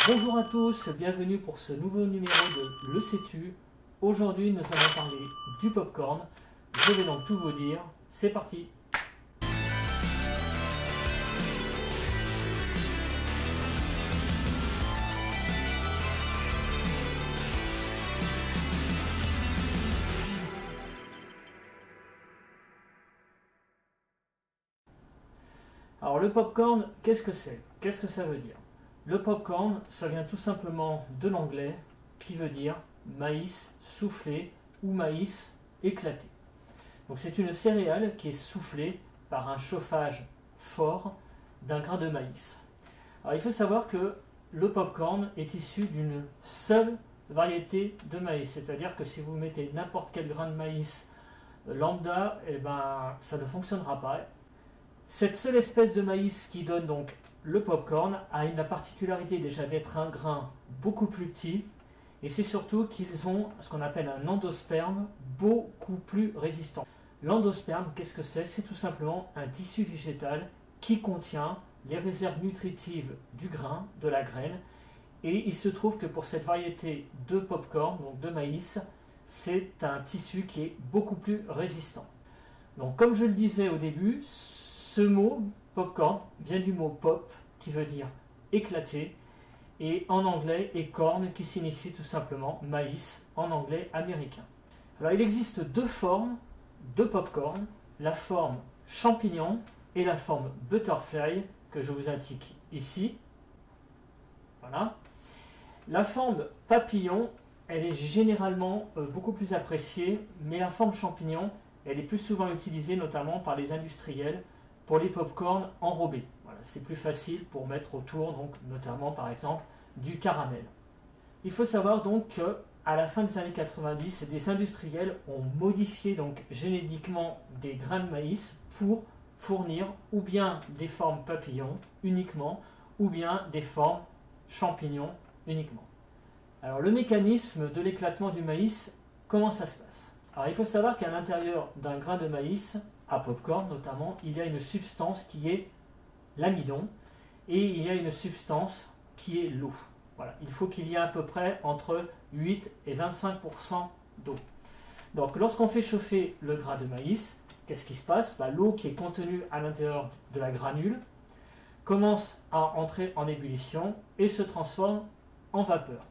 Bonjour à tous, bienvenue pour ce nouveau numéro de Le Sais-tu. Aujourd'hui, nous allons parler du popcorn. Je vais donc tout vous dire. C'est parti. Alors le popcorn, qu'est-ce que c'est? Qu'est-ce que ça veut dire? Le popcorn, ça vient tout simplement de l'anglais qui veut dire maïs soufflé ou maïs éclaté. Donc c'est une céréale qui est soufflée par un chauffage fort d'un grain de maïs. Alors il faut savoir que le popcorn est issu d'une seule variété de maïs, c'est-à-dire que si vous mettez n'importe quel grain de maïs lambda, ça ne fonctionnera pas. Cette seule espèce de maïs qui donne donc le popcorn a la particularité déjà d'être un grain beaucoup plus petit, et c'est surtout qu'ils ont ce qu'on appelle un endosperme beaucoup plus résistant. L'endosperme, qu'est-ce que c'est? C'est tout simplement un tissu végétal qui contient les réserves nutritives du grain, de la graine, et il se trouve que pour cette variété de popcorn, donc de maïs, c'est un tissu qui est beaucoup plus résistant. Donc comme je le disais au début, ce mot popcorn vient du mot pop qui veut dire éclater et en anglais acorn qui signifie tout simplement maïs en anglais américain. Alors il existe deux formes de popcorn, la forme champignon et la forme butterfly que je vous indique ici. Voilà. La forme papillon, elle est généralement beaucoup plus appréciée, mais la forme champignon, elle est plus souvent utilisée notamment par les industriels pour les pop-corn enrobés. Voilà, c'est plus facile pour mettre autour, donc, notamment par exemple, du caramel. Il faut savoir donc qu'à la fin des années 90, des industriels ont modifié donc, génétiquement des grains de maïs pour fournir ou bien des formes papillons uniquement, ou bien des formes champignons uniquement. Alors le mécanisme de l'éclatement du maïs, comment ça se passe? Alors il faut savoir qu'à l'intérieur d'un grain de maïs, à popcorn notamment, il y a une substance qui est l'amidon et il y a une substance qui est l'eau. Voilà. Il faut qu'il y ait à peu près entre 8 et 25% d'eau. Donc lorsqu'on fait chauffer le grain de maïs, qu'est-ce qui se passe? L'eau qui est contenue à l'intérieur de la granule commence à entrer en ébullition et se transforme en vapeur.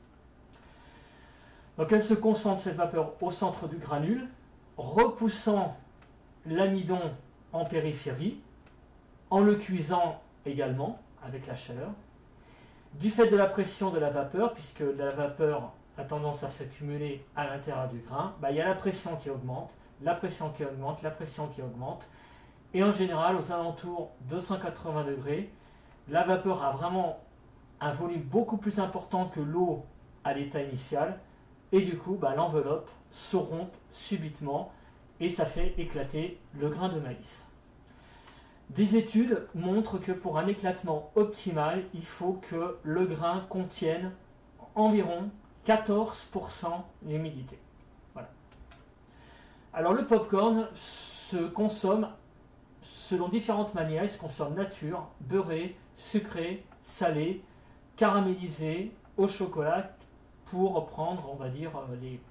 Donc elle se concentre, cette vapeur, au centre du granule, repoussant l'amidon en périphérie, en le cuisant également avec la chaleur. Du fait de la pression de la vapeur, puisque la vapeur a tendance à s'accumuler à l'intérieur du grain, il y a la pression qui augmente, la pression qui augmente, la pression qui augmente, et en général aux alentours de 180 degrés, la vapeur a vraiment un volume beaucoup plus important que l'eau à l'état initial, et du coup l'enveloppe se rompt subitement, et ça fait éclater le grain de maïs. Des études montrent que pour un éclatement optimal, il faut que le grain contienne environ 14% d'humidité. Voilà. Alors le popcorn se consomme selon différentes manières. Il se consomme nature, beurré, sucré, salé, caramélisé, au chocolat, pour reprendre, on va dire, les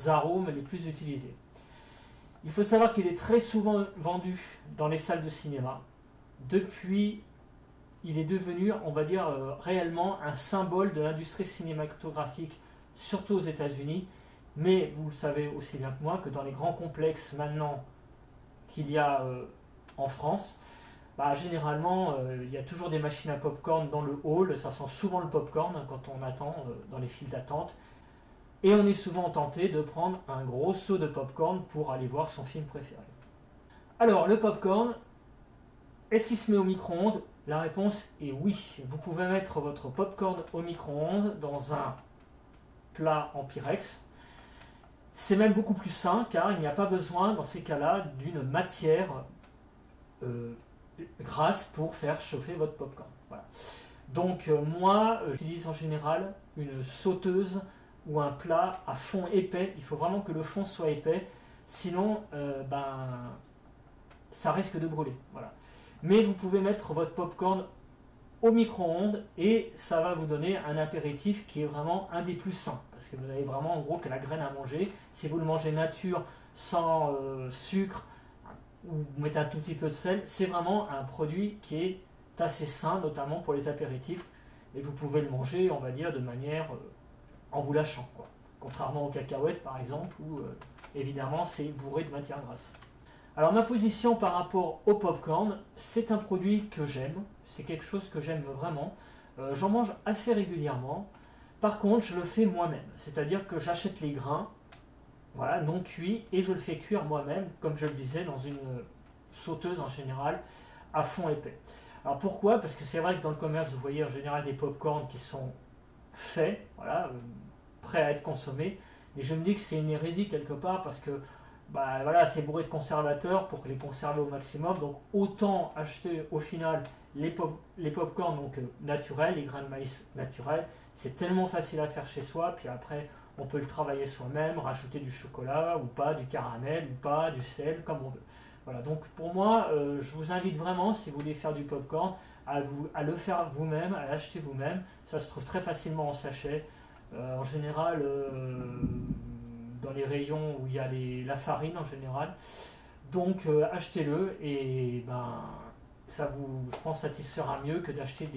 arômes les plus utilisés. Il faut savoir qu'il est très souvent vendu dans les salles de cinéma. Depuis, il est devenu, on va dire, réellement un symbole de l'industrie cinématographique, surtout aux États-Unis. Mais vous le savez aussi bien que moi que dans les grands complexes maintenant qu'il y a en France, généralement, il y a toujours des machines à popcorn dans le hall. Ça sent souvent le popcorn quand on attend dans les files d'attente. Et on est souvent tenté de prendre un gros seau de popcorn pour aller voir son film préféré. Alors, le popcorn, est-ce qu'il se met au micro-ondes? La réponse est oui. Vous pouvez mettre votre popcorn au micro-ondes dans un plat en Pyrex. C'est même beaucoup plus sain car il n'y a pas besoin, dans ces cas-là, d'une matière grasse pour faire chauffer votre popcorn. Voilà. Donc, moi, j'utilise en général une sauteuse ou un plat à fond épais. Il faut vraiment que le fond soit épais, sinon ça risque de brûler. Voilà. Mais vous pouvez mettre votre popcorn au micro-ondes et ça va vous donner un apéritif qui est vraiment un des plus sains. Parce que vous avez vraiment en gros que la graine à manger. Si vous le mangez nature, sans sucre, ou vous mettez un tout petit peu de sel, c'est vraiment un produit qui est assez sain, notamment pour les apéritifs. Et vous pouvez le manger, on va dire, de manière en vous lâchant, quoi. Contrairement aux cacahuètes, par exemple, où évidemment c'est bourré de matière grasse. Alors ma position par rapport au popcorn, c'est un produit que j'aime, c'est quelque chose que j'aime vraiment. J'en mange assez régulièrement. Par contre, je le fais moi-même, c'est-à-dire que j'achète les grains, voilà, non cuits, et je le fais cuire moi-même, comme je le disais, dans une sauteuse en général, à fond épais. Alors pourquoi? Parce que c'est vrai que dans le commerce, vous voyez en général des popcorns qui sont faits, voilà, prêts à être consommés, mais je me dis que c'est une hérésie quelque part, parce que bah, voilà, c'est bourré de conservateurs pour les conserver au maximum, donc autant acheter au final les popcorns donc, naturels, les grains de maïs naturels, c'est tellement facile à faire chez soi, puis après on peut le travailler soi-même, rajouter du chocolat ou pas, du caramel ou pas, du sel, comme on veut. Voilà, donc pour moi, je vous invite vraiment, si vous voulez faire du popcorn, à le faire vous-même, à l'acheter vous-même. Ça se trouve très facilement en sachet. En général, dans les rayons où il y a la farine en général. Donc achetez-le et ben, ça vous, je pense, satisfera mieux que d'acheter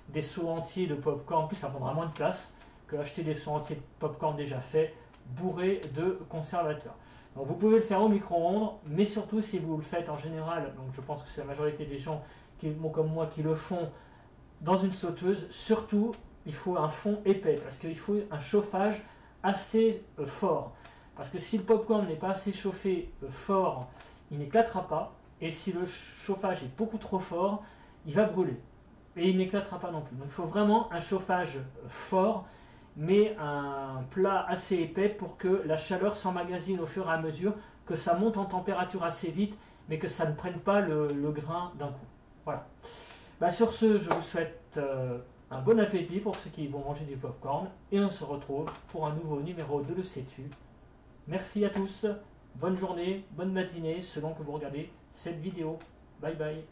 des seaux entiers de popcorn. En plus, ça prendra moins de place que acheter des seaux entiers de popcorn déjà faits, bourrés de conservateurs. Donc vous pouvez le faire au micro-ondes, mais surtout si vous le faites en général, donc je pense que c'est la majorité des gens qui, bon, comme moi qui le font dans une sauteuse, surtout il faut un fond épais parce qu'il faut un chauffage assez fort. Parce que si le popcorn n'est pas assez chauffé fort, il n'éclatera pas. Et si le chauffage est beaucoup trop fort, il va brûler. Et il n'éclatera pas non plus. Donc il faut vraiment un chauffage fort, mais un plat assez épais pour que la chaleur s'emmagasine au fur et à mesure, que ça monte en température assez vite, mais que ça ne prenne pas le grain d'un coup. Voilà. Bah, sur ce, je vous souhaite un bon appétit pour ceux qui vont manger du popcorn. Et on se retrouve pour un nouveau numéro de Le Sais-tu. Merci à tous, bonne journée, bonne matinée selon que vous regardez cette vidéo. Bye bye.